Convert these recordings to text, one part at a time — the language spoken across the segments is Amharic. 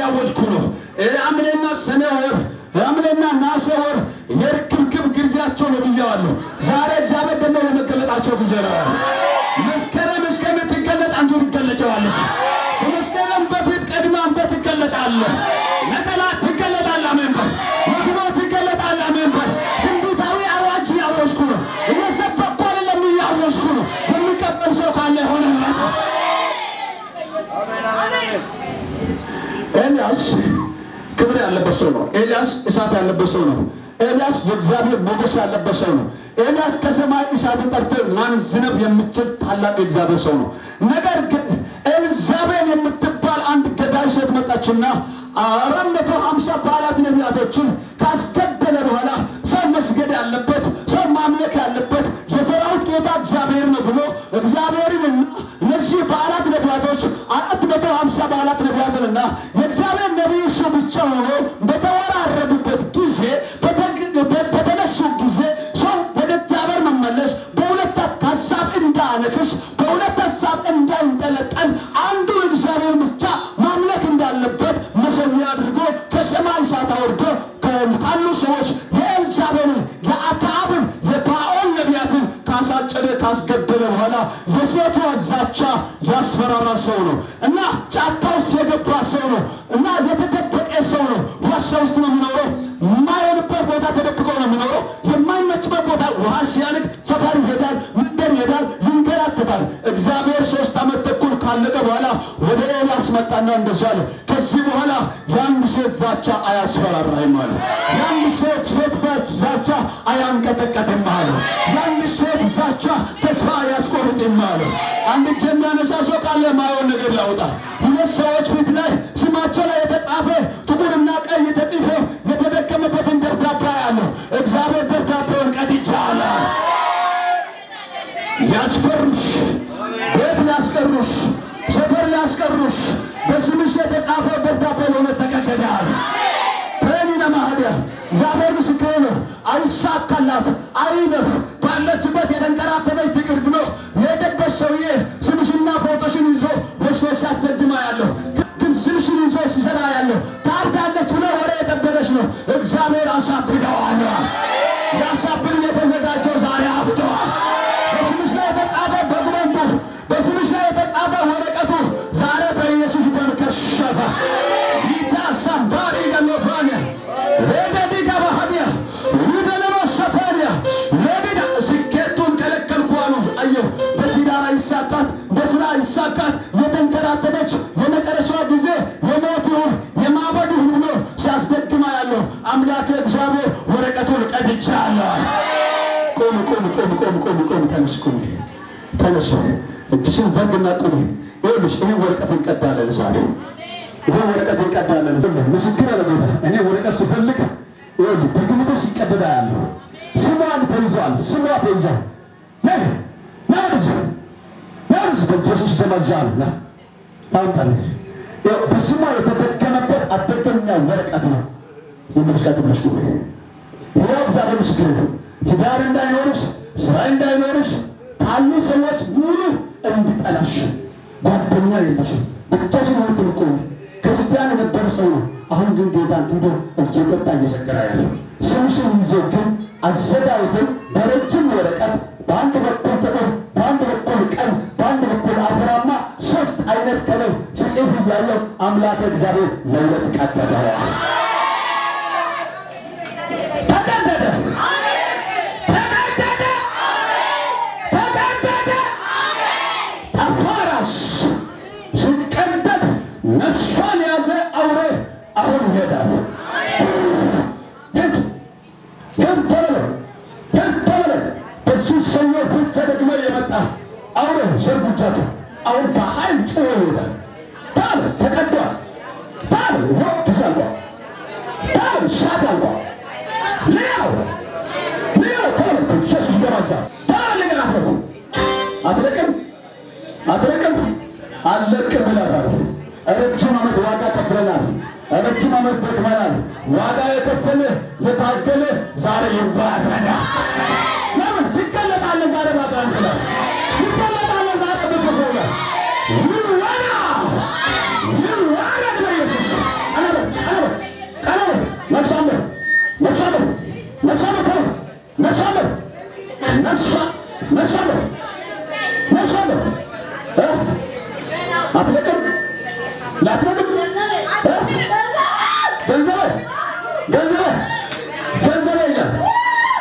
እያወጅኩ ነው። ሐምሌና ሰኔ ወር ሐምሌና ነሐሴ ወር የርክብክብ ጊዜያቸው ነው ብያዋለሁ። ዛሬ እግዚአብሔር ደግሞ የመገለጣቸው ጊዜ ነው። መስከረም እስከምትገለጥ አንተ ትገለጫዋለሽ። በመስከረም በፊት ቀድማ አንተ ትገለጣለህ። ለጠላት ትገለጣለህ። አሜን በል። ለግባ ትገለጣለህ። አሜን በል። ትንቢታዊ አዋጅ እያወጅኩ ነው። እየሰበኩ አይደለም እያወጅኩ ነው። የሚቀበል ሰው ካለ ይሆንለት። ኤልያስ ክብር ያለበት ሰው ነው። ኤልያስ እሳት ያለበት ሰው ነው። ኤልያስ የእግዚአብሔር ሞገስ ያለበት ሰው ነው። ኤልያስ ከሰማይ እሳትን ጠርቶ ማን ዝነብ የምትችል ታላቅ የእግዚአብሔር ሰው ነው። ነገር ግን ኤልዛቤል የምትባል አንድ ገዳይ ሴት መጣችና 450 በዓላት ነቢያቶችን ካስገደለ በኋላ ሰው መስገድ ያለበት ሰው ማምለክ ያለበት የሰራዊት ጌታ እግዚአብሔር ነው ብሎ እግዚአብሔርንና እነዚህ በዓላት ነቢያቶች 450 በዓላት ነቢያትንና የእግዚአብሔር ነቢይ እሱ ብቻ ሆኖ በተወራረዱበት ጊዜ በተነሱ ጊዜ ሰው ወደ እግዚአብሔር መመለስ በሁለት ሀሳብ እንዳነክስ በሁለት ሀሳብ እንዳይንጠለጠል አንዱ እግዚአብሔር ብቻ ማምለክ እንዳለበት መሰዊያ አድርጎ ከሰማይ እሳት አውርዶ ካሉ ሰዎች የኤልዛቤልን የአክዓብን የባኦል ነቢያትን ካሳጨደ ካስገደለ በኋላ የሴቷ ዛቻ ያስፈራራ ሰው ነው እና ጫካ ውስጥ የገባ ሰው ነው እና የተደበቀ ሰው ነው። ዋሻ ውስጥ ነው የሚኖረው። የማይሆንበት ቦታ ተደብቆ ነው የሚኖረው። የማይመችበት ቦታ ውሃ ሲያልቅ ሰፈር ይሄዳል፣ መንደር ይሄዳል፣ ይንከራተታል። እግዚአብሔር 3 ዓመት ተኩል ካለቀ በኋላ ወደ ኤልያስ መጣና እንደዚያ አለ፣ ከዚህ በኋላ የአንድ ሴት ዛቻ አያስፈራራህም አለ። የአንድ ሴት ዛቻ አያንቀጠቀጥም አለ። የአንድ ሴት ዛቻ ተስፋ አያስቆርጥም አለ። አንድ እጅ የሚያነሳ ሰው ካለ ማየውን ነገር ያውጣ። ሁለት ሰዎች ፊት ላይ ስማቸው ላይ የተጻፈ ጥቁርና ቀይ ተጽፎ የተደከመበትን ደብዳቤ ያለው እግዚአብሔር ደብዳቤውን ቀድጄአለሁ። ያስፈሩሽ፣ ቤት ሊያስቀሩሽ፣ ሰፈር ሊያስቀሩሽ በስምሽ የተጻፈው ደብዳቤ ለሆነ ተቀደደ። ትሬኒና ማህዲያ እግዚአብሔር ምስክሬ ነው። አይሳካላት አይለፍ ባለችበት የተንከራተተች ትቅር ብሎ የሄደበት ሰውዬ ስምሽና ፎቶሽን ይዞ ወስዶ ሲያስደግማ ያለው ግን ስምሽን ይዞ ሲሰራ ያለው ታርዳለች ብሎ ወሬ የጠበቀች ነው። እግዚአብሔር አሳብደዋል። ያሳብድ የተዘጋጀው ዛሬ አብደዋል። በስምሽ ላይ የተጻፈ ዶክመንቱ በስምሽ ላይ የተጻፈ ወረቀቱ ዛሬ በኢየሱስ ደም ከሸፈ። ይታሳምባሪ ገሎባንያ ሬገዲ ገባሃዲያ ይደለሎ ሰፈሪያ ለቢዳ ስኬቱን ከለከልኩ አሉ። አየሁ በትዳር አይሳካት፣ በስራ አይሳካት፣ የተንከራተተች የመጨረሻ ጊዜ የሞት ይሁን የማበድ ይሁን ብሎ ሲያስደግማ ያለው አምላክ እግዚአብሔር ወረቀቱን ቀድጄአለሁ። ቆም ቆም ቆም ቆም ቆም ቆም ተነስ፣ ቆም ተነስ፣ እጅሽን ዘርግና ቁም። ይኸውልሽ ይህን ወረቀት እንቀዳለን ዛሬ። ይህን ወረቀት እንቀዳለን። ምስክር አለጌታ እኔ ወረቀት ስፈልግ ይኸውልህ ድግምቶች ሲቀደዳ ያለሁ ስሟን ተይዟል፣ ስሟ ተይዟል። ናርዝ በኢየሱስ ተመዛል ና ታውጣለህ። በስሟ የተደገመበት አደገኛ ወረቀት ነው። የምትቀጥ ብለሽ ነው። ይኸው እግዚአብሔር ምስክር ነው። ትዳር እንዳይኖርሽ፣ ስራ እንዳይኖርሽ ካሉ ሰዎች ሙሉ እንዲጠላሽ፣ ጓደኛ የለሽም፣ ብቻሽን የምትቆሚ ክርስቲያን የነበረ ሰው ነው። አሁን ግን ጌታን ትቶ እየገባ እየሰከረ ያለው ስምሽን ይዞ ግን አዘጋጅተን በረጅም ወረቀት በአንድ በኩል ጥቁር፣ በአንድ በኩል ቀይ፣ በአንድ በኩል አፈራማ 3 አይነት ከለር ሲጽፍ እያለው አምላክ እግዚአብሔር ለሁለት ቀደደ። ነፍሷን ያዘ አውሬ አሁን ይሄዳል። ተበለ በዚህ ሰውዬ ፊት ተደግሞ የመጣ አውሬ ዘርጉቻቱ አሁን በኃይል ጭዎ ይሄዳል። ታል ተቀዷል። ታል ወቅት ዘልጓል። ታል ሻት አልጓል። ልያው ታል በኢየሱስ በማዛ ታል ልገናፈት አትለቅም አለቅም ብላታል። ረጅም ዓመት ዋጋ ከፍለናል። ረጅም ዓመት ደክመናል። ዋጋ የከፈለ የታገለ ዛሬ ይዋረዳል። ለምን ሲገለጣለ? ዛሬ ባዳን ይላል ይገለጣለ። ዛሬ በተቆለ ይዋረድ በኢየሱስ። እኔ አትለቅም ላትለቅም ገንዘብ የለም።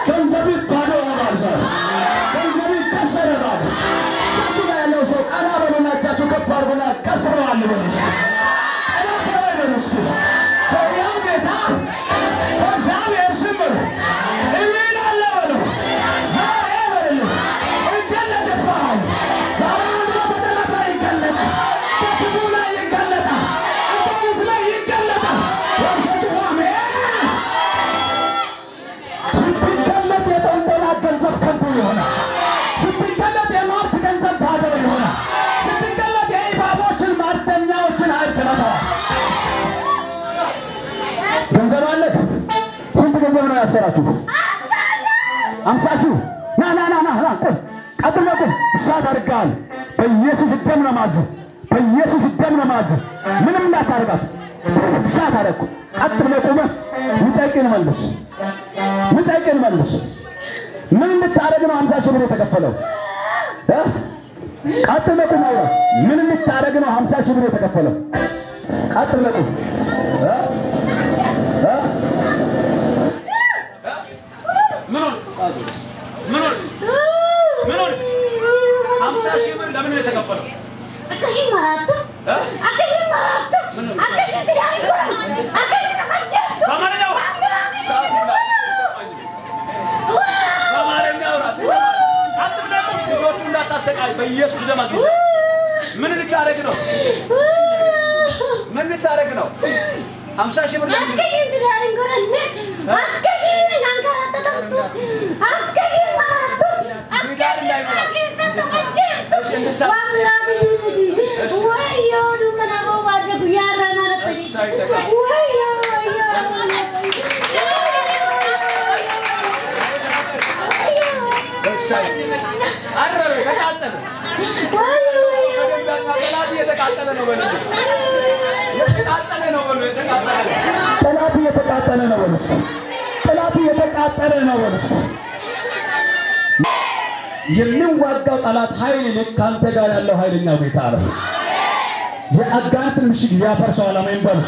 ገንዘብ ባዶ ሆኗል። ገንዘብ ከሰረ ባዶ። እጁ ላይ ያለው ሰው ቀና በሉና እጃችሁ ከፍ አድርጉና ከስረዋል በሉ። በሕያው ጌታ በእግዚአብሔር ስም እምላለሁ በሉ። ዛሬ በሉ ይገለጥብሃል። ዛሬ በጠላት ላይ ይገለጣል። በክፉ ላይ ይገለጣል። በሞት ላይ ይገለጣል። ስትገለጥ የጠንጠላት ገንዘብ ከንቱ ይሆናል። ስትገለጥ የሟርት ገንዘብ ባዶ ይሆናል። ስትገለጥ የእባቦችን ማርተኛዎችን ኃይል ትመታዋል። ገንዘብ አለ። ስንት ገንዘብ ነው ያሰራችሁ? 50 ሺህ ና ቁም፣ ቀጥል ቁም። እሳት አድርገሃል። በኢየሱስ ደም ነው የማዝህ። በኢየሱስ ደም ነው የማዝህ። ምንም እንዳታደርጋት እሳት አደረኩ። ቀጥ ብለህ ቆመህ ምጠይቅን መልስ፣ ምጠይቅን መልስ። ምን እንድታደርግ ነው 50 ሺህ ብር የተከፈለው? ቀጥ ብለህ ቁም። አውራ ምን እንድታደርግ ነው 50 ሺህ ብር የተከፈለው? ቀጥ ብለህ ቁም። ለምን ነው የተከፈለው? በኢየሱስ ደም አዝዣለሁ። ምን ልታረግ ነው? ምን ልታረግ ነው? 50 ሺህ ብር ጠላት እየተቃጠለ ነው በሉ። ጠላት እየተቃጠለ ነው በሉ። የሚዋጋው ጠላት ኃይል ይልቅ ካንተ ጋር ያለው ኃይለኛው ጌታ ነው። የአጋንንትን ምሽግ ያፈርሰዋል። አሜን በሉ።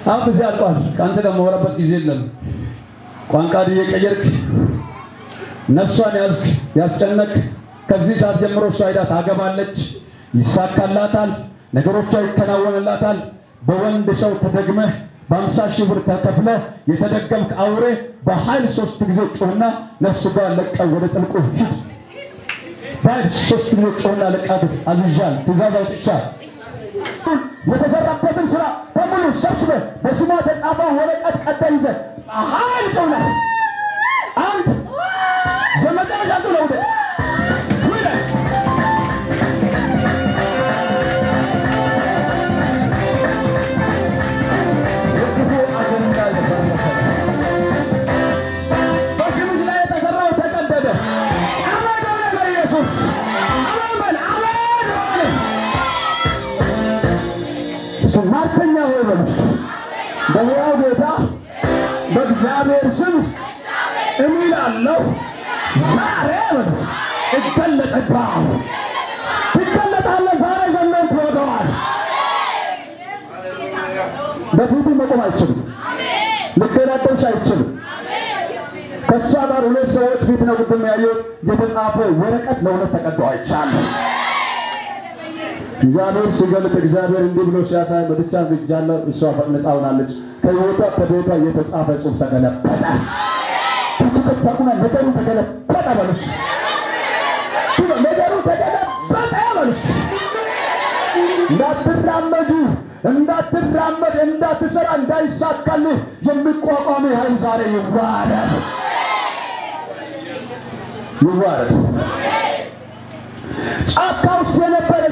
አሁን ጊዜ አልቋል። ካንተ ጋር መወራበት ጊዜ የለም። ቋንቋ እየቀየርክ ነፍሷን ያስጨነቅ ከዚህ ሰዓት ጀምሮ እሷ ሄዳ ታገባለች፣ ይሳካላታል፣ ነገሮቿ ይከናወንላታል። በወንድ ሰው ተደግመህ በ50 ሺህ ብር ተከፍለህ የተደገምክ አውሬ በኃይል 3 ጊዜ ጮህና ነፍስ ጋር ለቀህ ወደ ጥልቁ ሂድ። በኃይል 3 ጊዜ ጮህና ለቀህ አዝዣለሁ፣ ትእዛዝ አውጥቻለሁ። የተሰራበትን ስራ በሙሉ ሰብስበህ በስሟ የተጻፈውን ወረቀት ቀደህ ይዘህ በኃይል ጮህና አንድ የመጨረሻ ነው ወደ ማርተኛ ሆይ በሉ። በሕያው ጌታ በእግዚአብሔር ስም እምላለሁ። ዛሬ በሉ እገለጥብሃለሁ። ትገለጣለህ። ዛሬ ዘመን ትወገዋለህ። በፊቱ መቆም አይችልም። ልትገላጠልሽ አይችልም። ከእሷ ጋር 2 ሰዎች ፊት ነው ቅድም ያየሁት። የተጻፈ ወረቀት ለሁለት ተቀዶ አይቻለሁ። እግዚአብሔር ሲገልጥ እግዚአብሔር እንዲህ ብሎ ሲያሳይ በብቻ ግጃለሁ። እሷ ነፃ ሆናለች። ከቤቷ የተጻፈ ጽሑፍ ተገለበጠ። ተከታተሉና ነገሩ ተገለበጠ በሉስ። ነገሩ ተገለበጠ በሉስ። እንዳትራመድ፣ እንዳትሰራ፣ እንዳይሳካልህ የሚቋቋም ኃይል ዛሬ ይዋረድ። ጫካ ውስጥ የነበረ